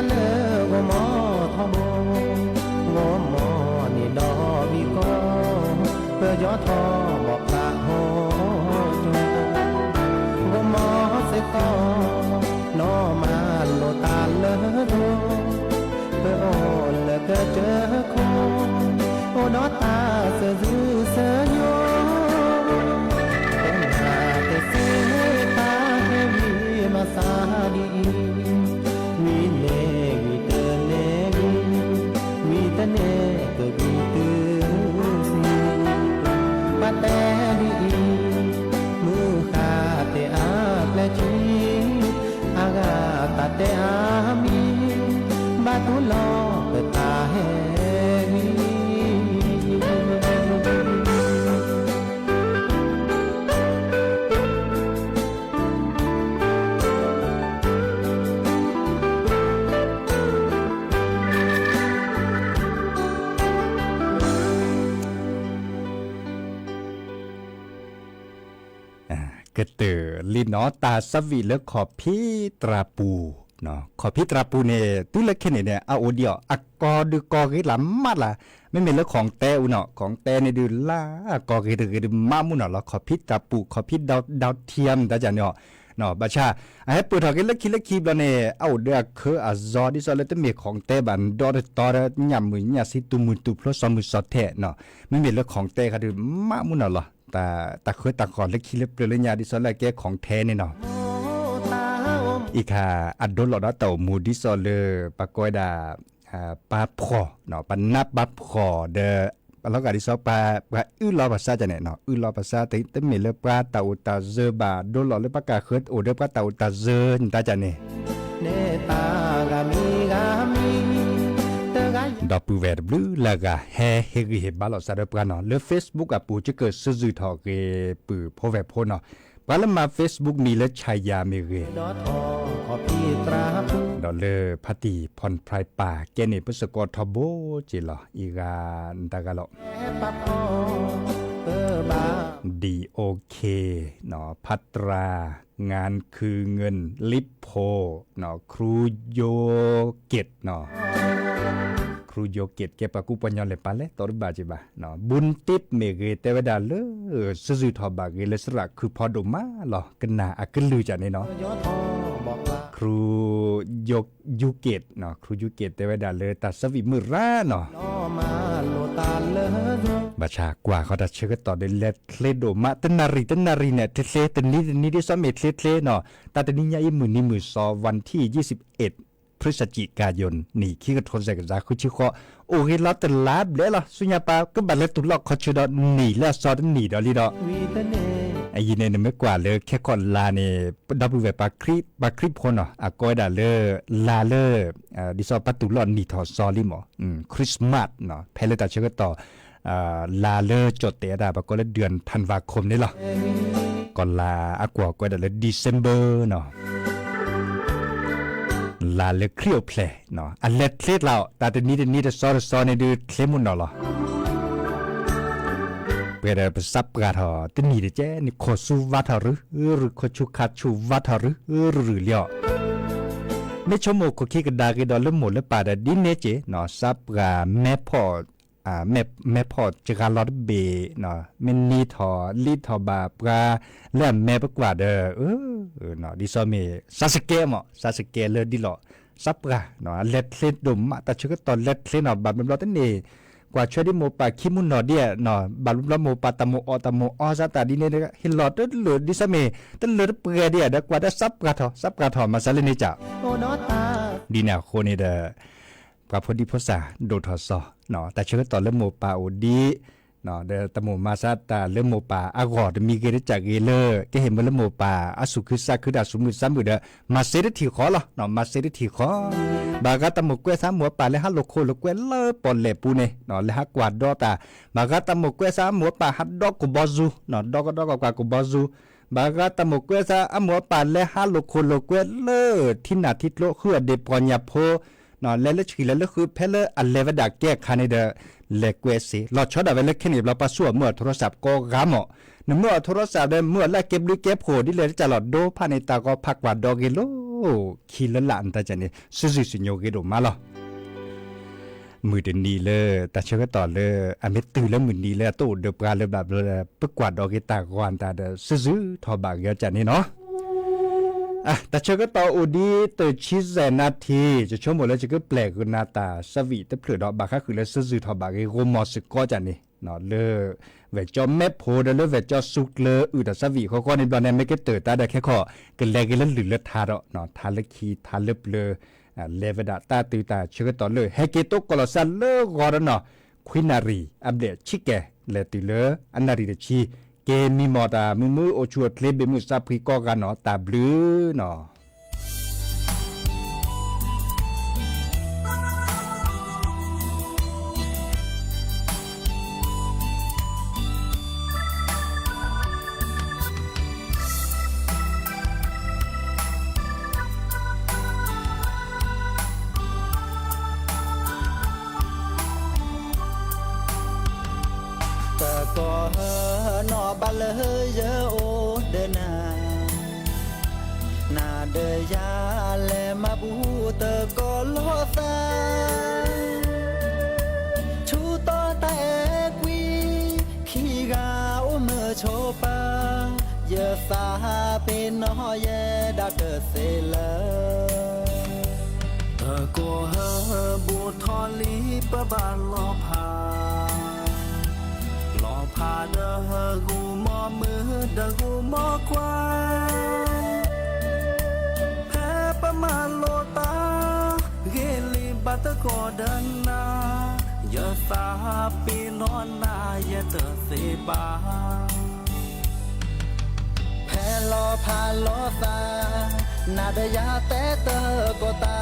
เลวมอทบงมมอนี่ดอมีก็เพื่อยอทอบอกตาโหจงมอเสก็นอมาโลตาเลอโดเพื่อโอนเลเกเจอโคโอดอตาเสือเสือโยเป็นหาเตเสตาให้มีมาสาดีวีเนวีเตเนวีเตเนก็วีเตซีมาแต่ดีมือขาเตอาแปลชีอากาตาเตอามีบาตุลอเปตาเฮนีกระเตอลินอตาสวีเลขอพี่ตราปูเนาะขอพี่ตราปูเนี่ยตุลเคเนี่ยเอาโอเดียวอักกอดูกอกิลำมัดล่ะไม่เป็นเรื่องของแต่อุเนาะของแต่ในดูล่ากอกิดูมามุเนาะแล้วขอพี่ตราปูขอพี่ดาวเทียมตาจันเนาะเนาะบัชชาไอ้เปิดถอกินเล็กคีบแล้วเนี่ยเอาเดือคืออาซอดิซอเลตเมียของแต่บันดอร์ตอร์ยำมือยาสิตุมุตุเพราะสมุสอแทเนาะไม่เป็นเรื่องของแต่ค่ะดูมามุเนาะหรอแต่เคยตะก่อนเล็กขี้เล็บเปลือยยาดิซอลแกของแท้เนี่ยเนาะอีกค่ะอัดโดนหลอดเต่ามูดิซอลเลปะก้อยดาปาพอเนาะปนับปาพอเดแล้วก็ดิซอปาลอภาษาจะเนี่ยเนาะลอภาษาแต่เมเลปาเต่าตาเซบาโดนหลอดเลปะกาเคยโอเดปะเต่าตาเซนตาจะเนี่ยดอปูเวดบลูลากาเฮกิเฮบาลอซาเดปกาเนาะเลเฟซบุ๊กอะปูจะเกิดซื่อๆทอเกปือพอเวโพเนาะปาลมาเฟซบุ๊กมีเลชายาเมเกดอเลพัติพรไพรป่าเกเนปุสกอทโบจิลออีกาตากาลอดีโอเคเนาะพัตรางานคือเงินลิปโพเนาะครูโยเกตเนาะครูโยเกตเก็บปะกูปัญญาเลยปะเลยตอร์บาจิบะเนาะบุญติปเมเกเตวดาเลซื่อๆทอบาเกเลสระคือพอดมาหรอกนาอะกลือจันนี่เนาะครูโยยูเกตเนาะครูยูเกตเตวดาเลตัดสวิมือราเนาะบาชากว่าเขาตัดเชื่อต่อได้เล็ดเลโดมาตนารีเนี่ยเทเลตนี้ได้ซ้อมเมทเลเนาะแต่ตอนนี้ยายมือซอวันที่21พฤศจิกายนนี่ขี้กระทนใส่กระจาคุชิโคโอเคแล้วแต่ลาบเลยล่ะสุญญาปาก็บัดเล็ตุลอกคอชุดหนีแล้วซอดหนีดอลีดอ ไอ้ยินเนี่ยไม่กว่าเลยแค่ก่อนลาเนี่ยดับเบิลเวปาคลิปคนก็ได้เลยลาเลยดิซอปัตุลอนนี่ทอซอลิมคริสต์มาสเนาะเพลตาเชื่อต่อลาเลจดเตะได้ปะก็เลยเดือนธันวาคมนี่หรอก่อนลาอากว่าก็ได้เลยเดซเบอร์เนาะลาเลเคลียวเพลเนาะอันเล็ดเคลียดเราแต่เดี๋ยวนี้จะซอในดูเคลียมุนเนาะหรอเพื่อไปซับกาทอที่นี่เดี๋ยวเจ้นี่โคสูวัทหรือโคชูคาชูวัทหรือเลี้ยวไม่ชมโมโคคิกดากิดอลหมดแล้วป่าแต่ดินเนเจเนาะซับกาแม่พอแม่พอจะการลอดเบเนาะมันนี่ทอลีทอบาปลาและแม่ปกว่าเด้อเนาะดิซอเมซาสเกะหมอซาสเกะเลยดิหลอซับกาเนาะเล็ดเล็ดดมแต่ชื่อก็ตอนเล็ดเล็ดเนาะบาเป็นรอตันนี่กว่าช่วยดิโมปาคิมุนเนาะเดียเนาะบาลุลโมปาตโมอซาตาดิเนเนฮิลอดเหลือดิซอเมตันเหลือเปรเดียเด้กว่าได้ซับกาทอมาซาเลนิจ่าดีน่ะโคนี่เด้อพระพุทธภาษาโดทอซอเนาะแต่เชื่อตอนเริ่มโมปาโอดีเนาะเดตโมมาซาตาเริ่มโมปาอากอดมีเกเรจากเกเลอร์ก็เห็นมันเริ่มโมปาอสุคือซาคือดาสุมือซ้ำมือเดมาเซริทีขอละเนาะมาเซริทีขอบากาตโมกวยซ้ำหัวปาเลยฮัลโลโคโลกวยเลอปอนเล่ปูเนเนาะเลยฮักกวาดดอตาบากาตโมกวยซ้ำหัวปาฮัดดอกกูบอซูเนาะดอกกว่ากูบอซูบากาตโมกวยซ้ำหัวปาเลยฮัลโลโคโลกวยเลอที่นาทิตโลคือเดปอนยาโพนอนเล่นชีเล่นคือเพลอันเลวดักแก้คันเดเล็กเวสีเราชดเอาไว้เล็กแค่นี้เราปัสสาวะเมื่อโทรศัพท์ก็กำหมอเมื่อโทรศัพท์เมื่อแล้วเก็บหรือเก็บโหดิเลยจะหลอดโดภายในตาก็พักวัดดอกกิโลขี้ละหลานตาจันนี่ซื่อสิโยกิโดมาหรอมือเดินดีเลยแต่เชื่อต่อเลยอเมตื่นแล้วมือดีเลยตู้เดือบกาเลยแบบเลยปึกกวาดดอกกิตากวนตาเดซื่อทอบากเยอะจันนี่เนาะแต่เชื่อก็ต่ออุดีตัวชิดแสนนาทีจะช่วงหมดแล้วจะก็แปลกกุนาตาสวีแต่เผื่อดอกบาค่าคือแล้วซื่อทอบากโรมอสก็จันนี่เนาะเลยเวจอแม่โพดเลยเวจอสุกเลยแต่สวีเขาก็ในบอลเนี่ยไม่ก็เติร์ตาได้แค่ข้อกันแลกันแล้วหรือเลือดทารเนาะทาเล็กขีทาเล็บเลยเลวดาตาตือตาเชื่อก็ต่อเลยให้เกตกกลสันเลกอร์เนาะควินารีอัปเดตชิแกเลติเลอันนารีเดชีเกมีมอตามือโอชัวเคลเบมือซาพริกอกันเนาะตาบลือเนาะก็นอบาเลยเยอะโอเดนานาเดยาเลมาบูเตก็ลอซาชูต่อแต่กวีขี้กาโอเมื่อโชปาเยอะสาเป็นน้อยเยดาเกเซลก็บูทอลีปะบานลอพาพาเดอกูมอมือเดอกูมอควายแพ้ประมาณโลตาเกลีบัตกอดันนาอย่าสาปีนอนนาอย่าเตอเสบาแพ้ลอพาลอตานาเดยาแต่เตอก็ตา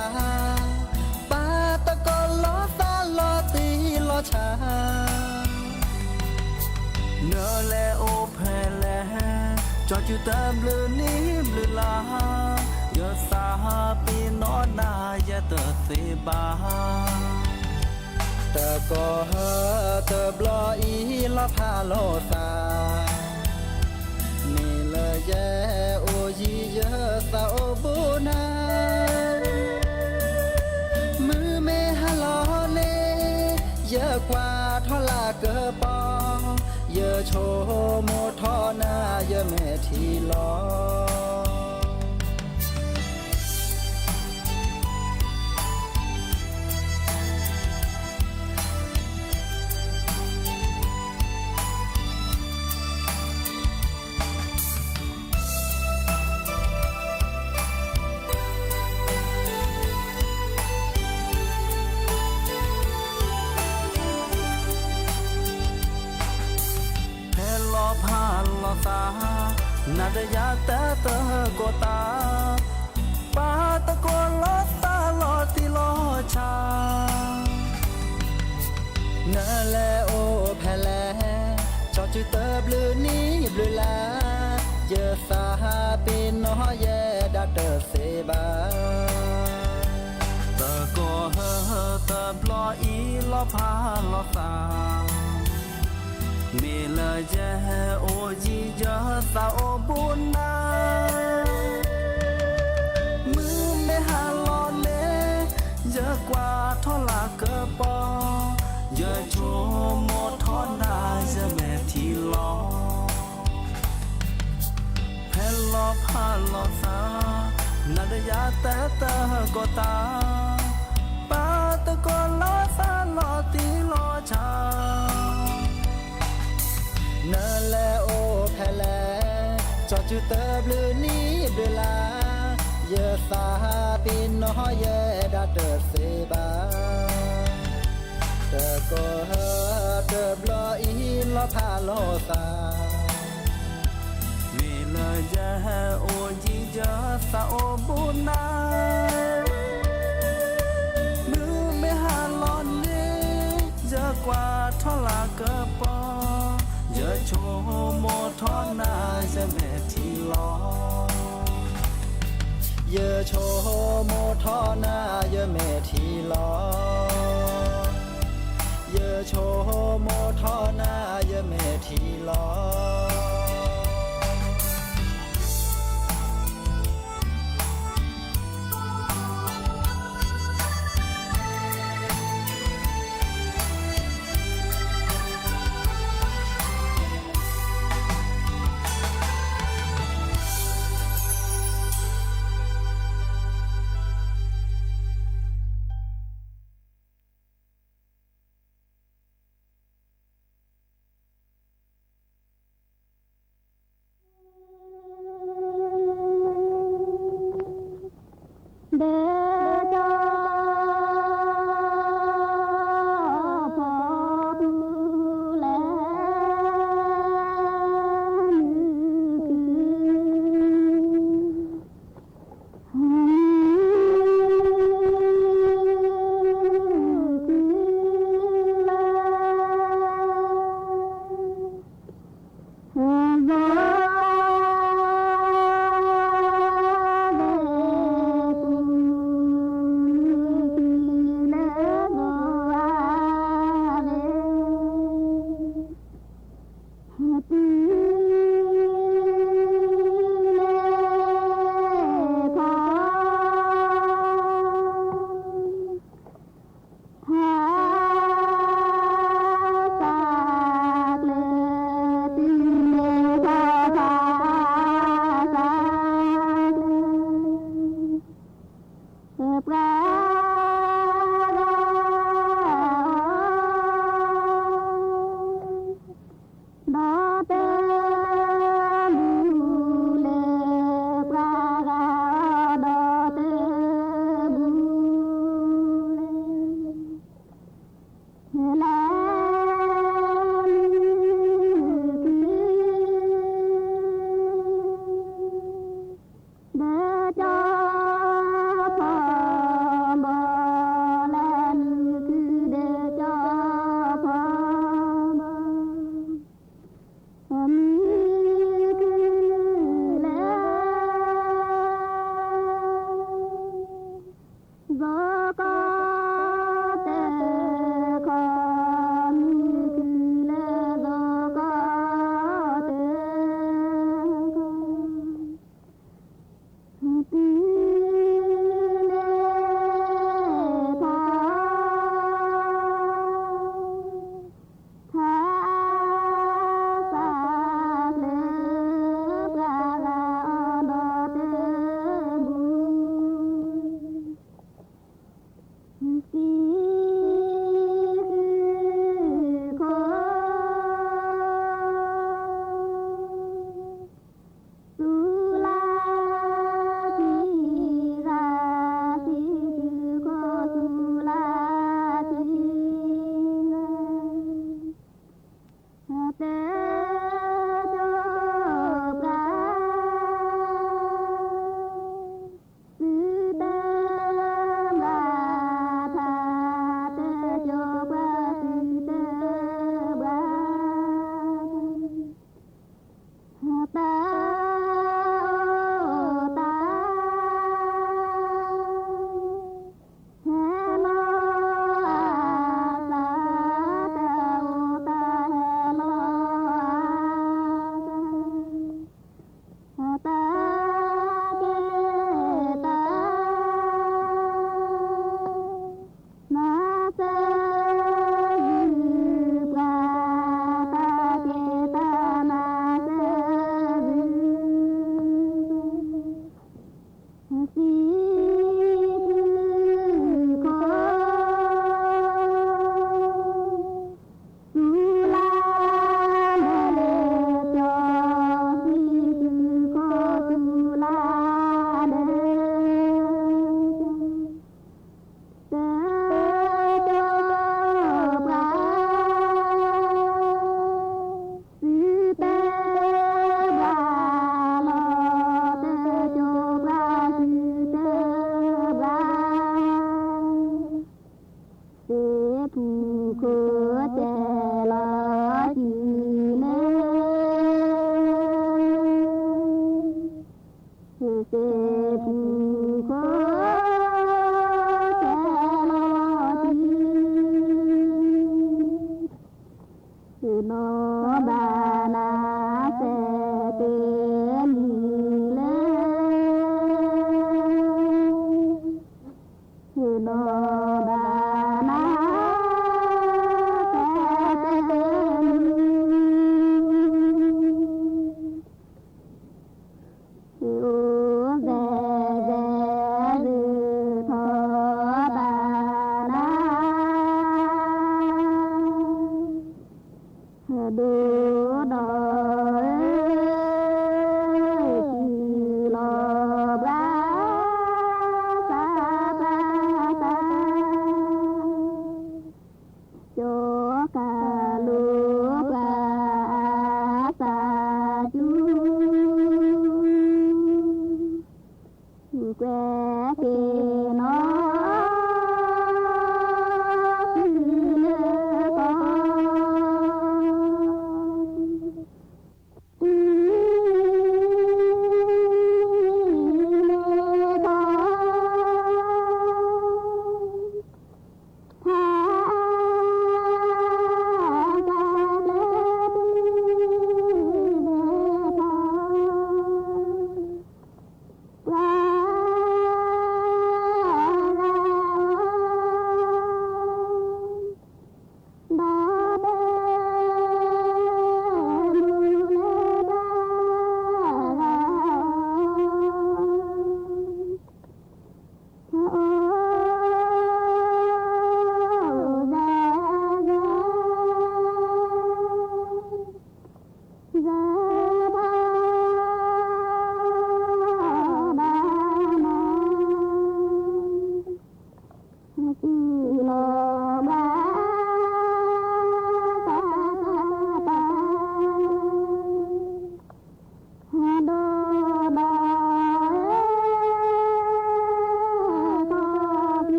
ปาตะก็ลอตาลอตีลอชาเนอแลโอเพลจอดอยู่ตามเรือนี้เรือลาอย่าสาปีนอนนาอย่าเตอเสบาแต่ก็เตอบลออีละพาโลตามีเลยแย่โอยีเยอะสาวบูนามือเมฮาลอเลเยอะกว่าทอลาเกอปอเยอะโชโมทอนาเยอะแม่ทีลอล ลอพาลอสานาดยาแต่เตอโกตาปาตะโกลอตาลอติลอชานาแลโอแพแลจอจุเตอบลือนี้บลือลาเยอะสาปีน้อยแยดาเตอเซบาตะโกเฮตะบลออีลอพาลอสาเมลเจโอจีเจสาโอบุนามือไม่หาลอเลเยอะกว่าทอลาเกปอเยอะโชโมทอนาจะแม่ที่ลอแพลลอพาลอสานาดยาแต่เตอโกตาปาตะโกลอสาลอตีลอชานาแลโอแพแลจอจุเตอบลือนี้บลือลาเยอะสาปีน้อยแยดาเตอเซบาเตอโกเฮเตอบลออีลอพาลอสาเมลเจโอจีเจสาโอบุนามือไม่หาลอนเนเยอะกว่าทอลาเกปอเยอะโชโมทอนาจะแม่ที่ลอเยอะโชโมทอนาเยอะแม่ที่ลอเยอะโชโมทอนาเยอะแม่ที่ลอAmin.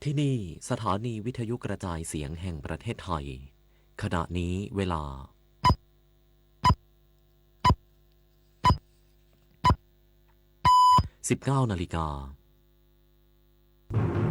ที่นี่สถานีวิทยุกระจายเสียงแห่งประเทศไทยขณะนี้เวลา 19:00 น.